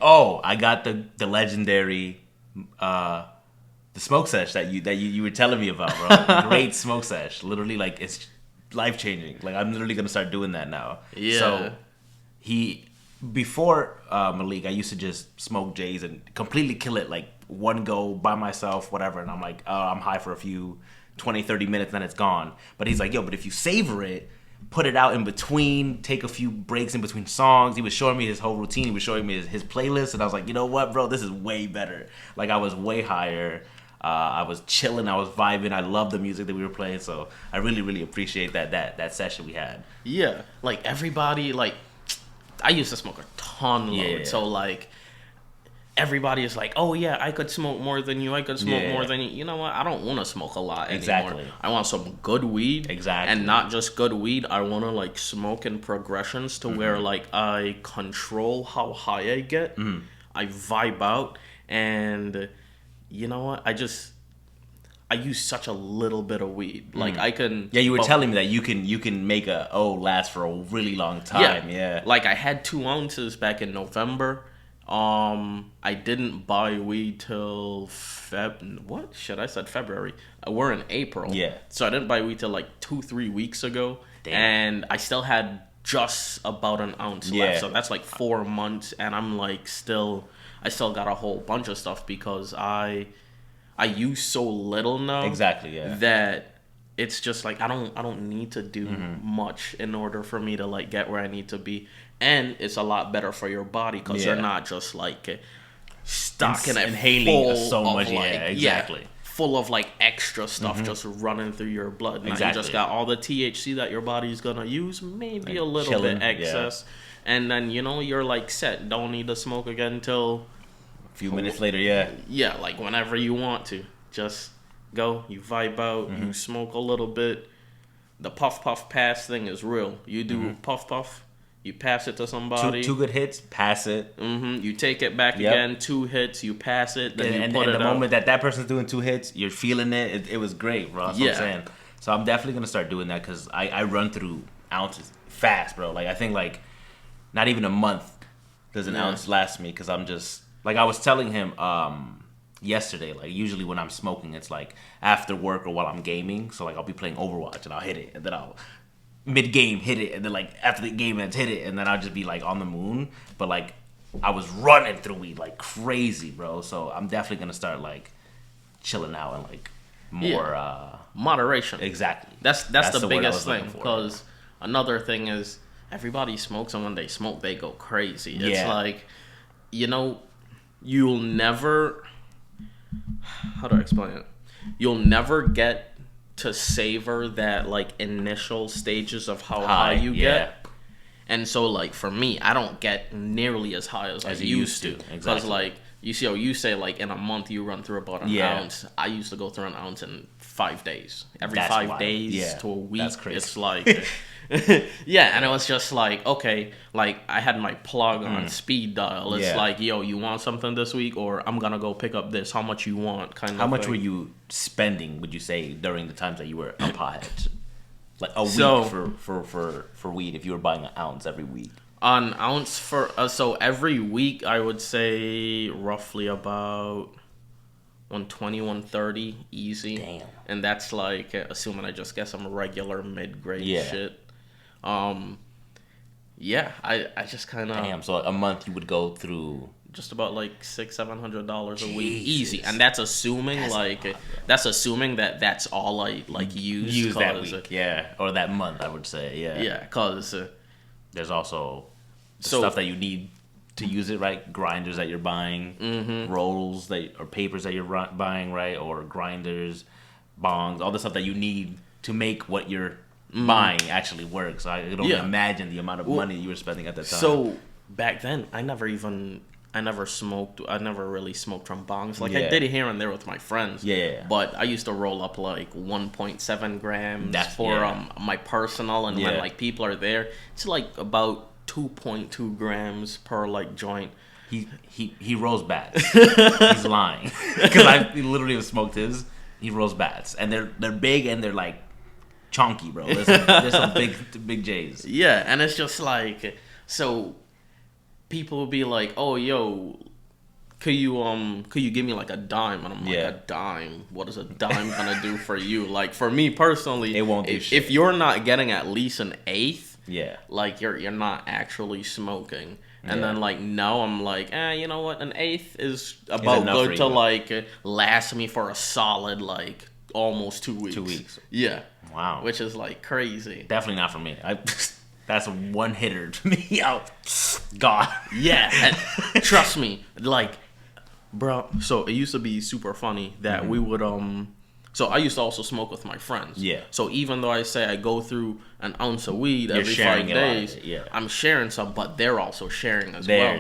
Oh, I got the legendary the smoke sesh that you were telling me about, bro. Great smoke sesh. Literally, like, it's life changing. Like, I'm literally gonna start doing that now. Yeah. So he before Malik, I used to just smoke J's and completely kill it, like one go by myself, whatever. And I'm like, oh, I'm high for a few 20, 30 minutes, then it's gone. But he's like, yo, but if you savor it, put it out in between, take a few breaks in between songs. He was showing me his whole routine. He was showing me his playlist, and I was like, you know what, bro, this is way better. Like, I was way higher. I was chilling. I was vibing. I loved the music that we were playing. So I really, really appreciate that session we had. Yeah, like everybody, like I used to smoke a ton load, so like everybody is like, oh yeah, I could smoke more than you. I could smoke more than you. You know what? I don't want to smoke a lot anymore. Exactly. I want some good weed. Exactly. And not just good weed. I want to like smoke in progressions to where like I control how high I get. I vibe out, and you know what? I use such a little bit of weed. Like I can. Yeah, you were telling me that you can make last for a really long time. Yeah. Like I had 2 ounces back in November. I didn't buy weed till I said February. We're in April. Yeah. So I didn't buy weed till like 2-3 weeks ago. Damn. And I still had just about an ounce left. So that's like 4 months, and I'm like I still got a whole bunch of stuff because I use so little now. Exactly, yeah. That it's just like I don't need to do much in order for me to like get where I need to be. And it's a lot better for your body because you're not just like stocking it inhaling so of, much. Like, yeah, exactly. Full of like extra stuff just running through your blood. Now you just got all the THC that your body's gonna use, maybe a little bit excess, and then you're like set. Don't need to smoke again until a few minutes later. Yeah, like whenever you want to. Just go. You vibe out. You smoke a little bit. The puff pass thing is real. You do puff. You pass it to somebody. Two good hits, pass it. You take it back again. 2 hits, you pass it. Then you put it the out. moment that person's doing 2 hits, you're feeling it. It was great, bro. That's what I'm saying. So I'm definitely gonna start doing that because I run through ounces fast, bro. Like I think like not even a month does an ounce last me because I'm just like I was telling him yesterday. Like usually when I'm smoking, it's like after work or while I'm gaming. So like I'll be playing Overwatch and I'll hit it and then I'll mid-game hit it, and then like after the game ends hit it, and then I'll just be like on the moon. But like I was running through weed like crazy, bro. So I'm definitely gonna start like chilling out and like more moderation. Exactly. That's the biggest thing because another thing is everybody smokes, and when they smoke they go crazy. It's like you'll never, how do I explain it? You'll never get to savor that like initial stages of how high you get. And so like for me, I don't get nearly as high as I used to. Because like you see how you say like in a month you run through about an ounce. I used to go through an ounce in 5 days. Every 5 days to a week. That's crazy. It's like and it was just like, okay, like I had my plug on speed dial. It's like, yo, you want something this week, or I'm gonna go pick up this. How much you want? How much were you spending, would you say, during the times that you were up high? Like a week for weed, if you were buying an ounce every week. An ounce for so every week I would say roughly about 120, 130 easy. Damn. And that's like assuming I just get some regular mid-grade shit. I just kind of... Damn, so a month you would go through... Just about like $600-700 a week, easy, and that's assuming that's assuming that that's all I like use that week, or that month, I would say, because there's also stuff that you need to use it, right? Grinders that you're buying, rolls or papers that you're buying, right? Or grinders, bongs, all the stuff that you need to make what you're buying actually work. So I can only imagine the amount of money you were spending at that time. So back then, I never really smoked from bongs. Like I did it here and there with my friends. But I used to roll up like 1.7 grams for my personal, and when like people are there, it's like about 2.2 grams per like joint. He rolls bats. He's lying because I literally have smoked his. He rolls bats, and they're big and they're like chunky, bro. There's some big J's. Yeah, and it's just like so. people will be like, "Oh, yo, could you give me like a dime?" And I'm like, "A dime? What is a dime gonna do for you?" Like for me personally, it won't do shit. If you're not getting at least an eighth, like you're not actually smoking. And then like now I'm like, you know what? An eighth is about good to like last me for a solid like almost 2 weeks. 2 weeks. Yeah. Wow. Which is like crazy. Definitely not for me. That's a one hitter to me. God. Yeah. And trust me, like, bro. So it used to be super funny that we would So I used to also smoke with my friends. Yeah. So even though I say I go through an ounce of weed every 5 days, I'm sharing some, but they're also sharing as well.